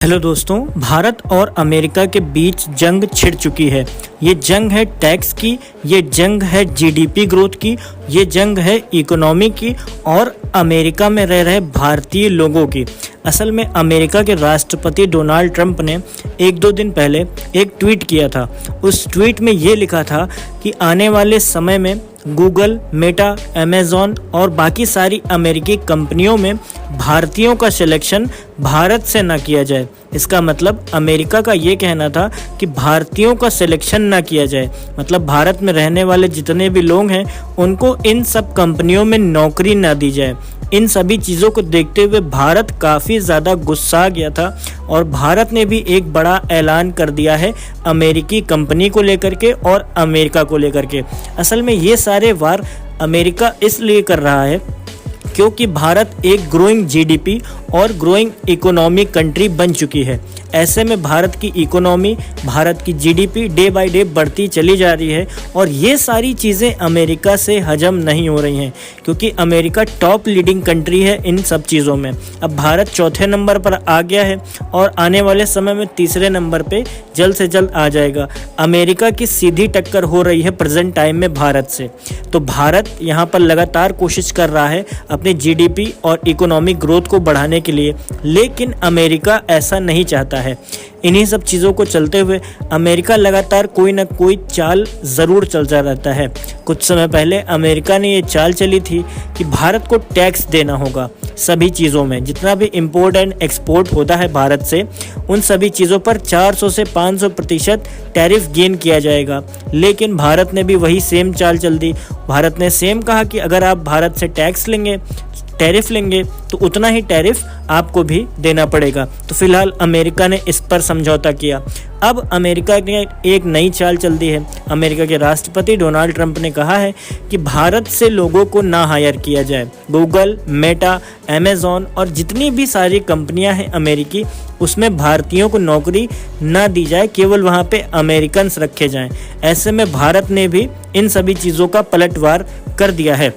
Hello दोस्तों, भारत और America के बीच जंग छिड़ चुकी है। ये जंग है टैक्स की, ये जंग है जीडीपी ग्रोथ की, ये जंग है इकोनॉमी की और अमेरिका में रह रहे भारतीय लोगों की। असल में अमेरिका के राष्ट्रपति डोनाल्ड ट्रंप ने एक दो दिन पहले एक ट्वीट किया था। उस ट्वीट में ये लिखा था कि आने वाले समय में गूगल, मेटा, अमेज़न और बाकी सारी अमेरिकी कंपनियों में भारतीयों का सिलेक्शन भारत से ना किया जाए। इसका मतलब अमेरिका का ये कहना था कि भारतीयों का सिलेक्शन ना किया जाए, मतलब भारत में रहने वाले जितने भी लोग हैं उनको इन सब कंपनियों में नौकरी ना दी जाए। इन सभी चीज़ों को देखते हुए भारत काफ़ी ज़्यादा गुस्सा गया था और भारत ने भी एक बड़ा ऐलान कर दिया है अमेरिकी कंपनी को लेकर के और अमेरिका को लेकर के। असल में ये सारे वार अमेरिका इसलिए कर रहा है क्योंकि भारत एक ग्रोइंग जीडीपी और ग्रोइंग इकोनॉमी कंट्री बन चुकी है। ऐसे में भारत की इकोनॉमी, भारत की जीडीपी डे बाय डे बढ़ती चली जा रही है और ये सारी चीज़ें अमेरिका से हजम नहीं हो रही हैं क्योंकि अमेरिका टॉप लीडिंग कंट्री है इन सब चीज़ों में। अब भारत चौथे नंबर पर आ गया है और आने वाले समय में तीसरे नंबर पे जल्द से जल्द आ जाएगा। अमेरिका की सीधी टक्कर हो रही है प्रेजेंट टाइम में भारत से। तो भारत यहाँ पर लगातार कोशिश कर रहा है अपनी जीडीपी और इकोनॉमिक ग्रोथ को बढ़ाने के लिए, लेकिन अमेरिका ऐसा नहीं चाहता है। इन्हीं सब चीज़ों को चलते हुए अमेरिका लगातार कोई ना कोई चाल ज़रूर चलता रहता है। कुछ समय पहले अमेरिका ने ये चाल चली थी कि भारत को टैक्स देना होगा सभी चीज़ों में, जितना भी इंपोर्ट एंड एक्सपोर्ट होता है भारत से, उन सभी चीज़ों पर 400 से 500% टैरिफ गेन किया जाएगा। लेकिन भारत ने भी वही सेम चाल चल दी। भारत ने सेम कहा कि अगर आप भारत से टैक्स लेंगे, टैरिफ लेंगे तो उतना ही टैरिफ आपको भी देना पड़ेगा। तो फिलहाल अमेरिका ने इस पर समझौता किया। अब अमेरिका ने एक नई चाल चल दी है। अमेरिका के राष्ट्रपति डोनाल्ड ट्रंप ने कहा है कि भारत से लोगों को ना हायर किया जाए। गूगल, मेटा, अमेज़न और जितनी भी सारी कंपनियां हैं अमेरिकी, उसमें भारतीयों को नौकरी ना दी जाए, केवल वहां पे अमेरिकन्स रखे जाएं। ऐसे में भारत ने भी इन सभी चीज़ों का पलटवार कर दिया है।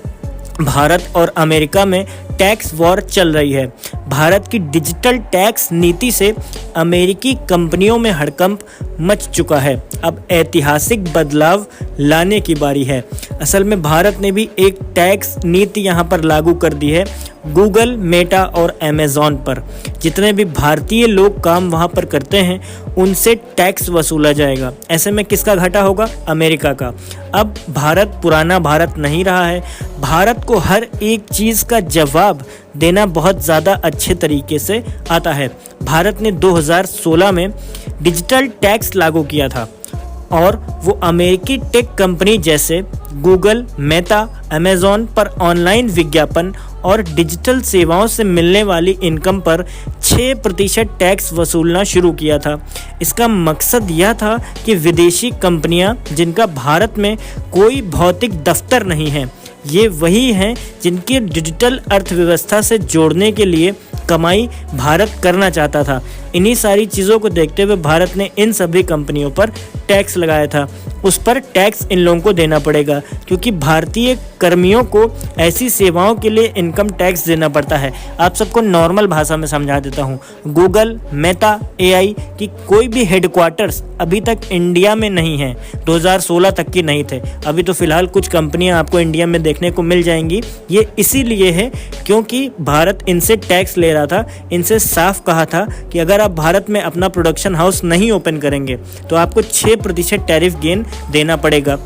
भारत और अमेरिका में टैक्स वॉर चल रही है। भारत की डिजिटल टैक्स नीति से अमेरिकी कंपनियों में हड़कंप मच चुका है। अब ऐतिहासिक बदलाव लाने की बारी है। असल में भारत ने भी एक टैक्स नीति यहाँ पर लागू कर दी है गूगल, मेटा और अमेज़न पर। जितने भी भारतीय लोग काम वहाँ पर करते हैं उनसे टैक्स वसूला जाएगा। ऐसे में किसका घाटा होगा? अमेरिका का। अब भारत पुराना भारत नहीं रहा है। भारत को हर एक चीज़ का जवाब देना बहुत ज़्यादा अच्छे तरीके से आता है। भारत ने 2016 में डिजिटल टैक्स लागू किया था और वो अमेरिकी टेक कंपनी जैसे गूगल, मेटा, अमेज़न पर ऑनलाइन विज्ञापन और डिजिटल सेवाओं से मिलने वाली इनकम पर 6% टैक्स वसूलना शुरू किया था। इसका मकसद यह था कि विदेशी कंपनियां जिनका भारत में कोई भौतिक दफ्तर नहीं है, ये वही हैं जिनकी डिजिटल अर्थव्यवस्था से जोड़ने के लिए कमाई भारत करना चाहता था। इन्हीं सारी चीज़ों को देखते हुए भारत ने इन सभी कंपनियों पर टैक्स लगाया था। उस पर टैक्स इन लोगों को देना पड़ेगा क्योंकि भारतीय कर्मियों को ऐसी सेवाओं के लिए इनकम टैक्स देना पड़ता है। आप सबको नॉर्मल भाषा में समझा देता हूँ। गूगल, मेटा, एआई की कोई भी हेडक्वार्टर्स अभी तक इंडिया में नहीं है। 2016 तक की नहीं थे। अभी तो फिलहाल कुछ कंपनियां आपको इंडिया में देखने को मिल जाएंगी। ये इसीलिए है क्योंकि भारत इनसे टैक्स ले रहा था। इनसे साफ कहा था कि अगर आप भारत में अपना प्रोडक्शन हाउस नहीं ओपन करेंगे तो आपको 6% टैरिफ गेन देना पड़ेगा।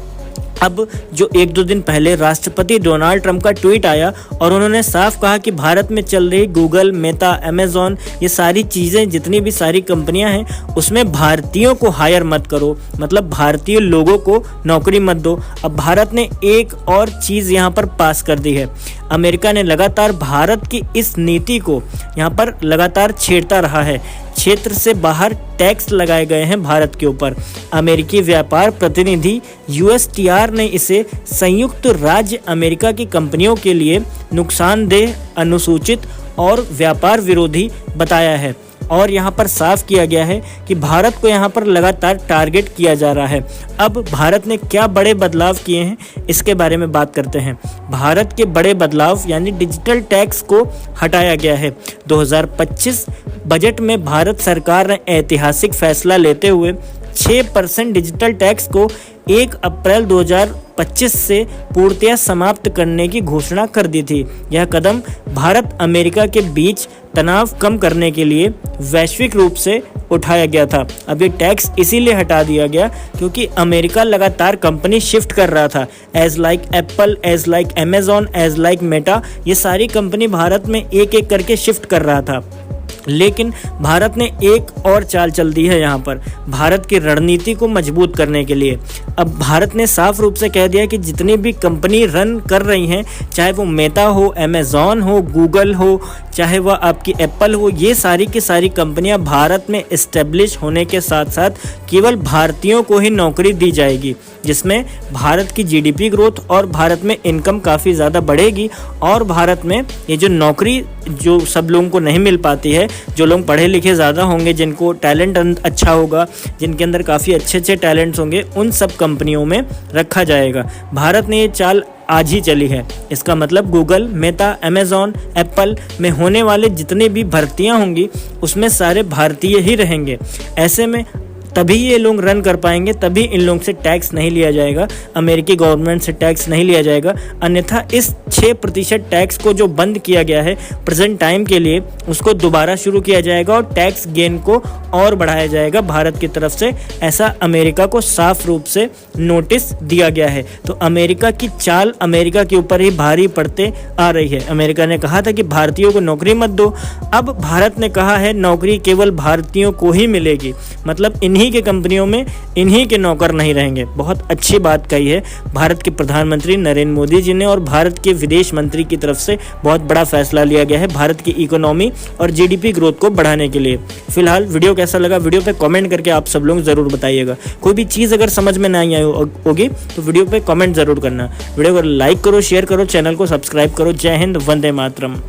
अब जो एक दो दिन पहले राष्ट्रपति डोनाल्ड ट्रंप का ट्वीट आया और उन्होंने साफ कहा कि भारत में चल रही गूगल, मेटा, अमेज़न, ये सारी चीज़ें, जितनी भी सारी कंपनियां हैं, उसमें भारतीयों को हायर मत करो, मतलब भारतीय लोगों को नौकरी मत दो। अब भारत ने एक और चीज़ यहाँ पर पास कर दी है। अमेरिका ने लगातार भारत की इस नीति को यहाँ पर लगातार छेड़ता रहा है। क्षेत्र से बाहर टैक्स लगाए गए हैं भारत के ऊपर। अमेरिकी व्यापार प्रतिनिधि USTR ने इसे संयुक्त राज्य अमेरिका की कंपनियों के लिए नुकसानदेह, अनुसूचित और व्यापार विरोधी बताया है। और यहाँ पर साफ किया गया है कि भारत को यहाँ पर लगातार टारगेट किया जा रहा है। अब भारत ने क्या बड़े बदलाव किए हैं इसके बारे में बात करते हैं। भारत के बड़े बदलाव यानी डिजिटल टैक्स को हटाया गया है। 2025 बजट में भारत सरकार ने ऐतिहासिक फैसला लेते हुए 6% डिजिटल टैक्स को 1 अप्रैल 2025 से पूर्णतया समाप्त करने की घोषणा कर दी थी। यह कदम भारत अमेरिका के बीच तनाव कम करने के लिए वैश्विक रूप से उठाया गया था। अब ये टैक्स इसीलिए हटा दिया गया क्योंकि अमेरिका लगातार कंपनी शिफ्ट कर रहा था। As like Apple, as like Amazon, as like Meta, ये सारी कंपनी भारत में एक एक करके शिफ्ट कर रहा था। लेकिन भारत ने एक और चाल चल दी है यहाँ पर भारत की रणनीति को मजबूत करने के लिए। अब भारत ने साफ रूप से कह दिया कि जितनी भी कंपनी रन कर रही हैं, चाहे वो मेटा हो, अमेजॉन हो, गूगल हो, चाहे वह आपकी एप्पल हो, ये सारी की सारी कंपनियां भारत में इस्टेब्लिश होने के साथ साथ केवल भारतीयों को ही नौकरी दी जाएगी, जिसमें भारत की जीडीपी ग्रोथ और भारत में इनकम काफ़ी ज़्यादा बढ़ेगी। और भारत में ये जो नौकरी जो सब लोगों को नहीं मिल पाती है, जो लोग पढ़े लिखे ज़्यादा होंगे, जिनको टैलेंट अच्छा होगा, जिनके अंदर काफ़ी अच्छे अच्छे टैलेंट्स होंगे, उन सब कंपनियों में रखा जाएगा। भारत ने ये चाल आज ही चली है। इसका मतलब गूगल, मेटा, अमेजॉन, एप्पल में होने वाले जितने भी भर्तियां होंगी उसमें सारे भारतीय ही रहेंगे। ऐसे में तभी ये लोग रन कर पाएंगे, तभी इन लोगों से टैक्स नहीं लिया जाएगा, अमेरिकी गवर्नमेंट से टैक्स नहीं लिया जाएगा। अन्यथा इस 6% टैक्स को जो बंद किया गया है प्रेजेंट टाइम के लिए, उसको दोबारा शुरू किया जाएगा और टैक्स गेन को और बढ़ाया जाएगा भारत की तरफ से। ऐसा अमेरिका को साफ रूप से नोटिस दिया गया है। तो अमेरिका की चाल अमेरिका के ऊपर ही भारी पड़ते आ रही है। अमेरिका ने कहा था कि भारतीयों को नौकरी मत दो, अब भारत ने कहा है नौकरी केवल भारतीयों को ही मिलेगी, मतलब इन्हीं के कंपनियों में इन्हीं के नौकर नहीं रहेंगे। बहुत अच्छी बात कही है भारत के प्रधानमंत्री नरेंद्र मोदी जी ने, और भारत के विदेश मंत्री की तरफ से बहुत बड़ा फैसला लिया गया है भारत की इकोनॉमी और जीडीपी ग्रोथ को बढ़ाने के लिए। फिलहाल वीडियो कैसा लगा, वीडियो पे कमेंट करके आप सब लोग जरूर बताइएगा। कोई भी चीज़ अगर समझ में नहीं आई होगी तो वीडियो पे कमेंट जरूर करना। वीडियो को लाइक करो, शेयर करो, चैनल को सब्सक्राइब करो। जय हिंद, वंदे मातरम।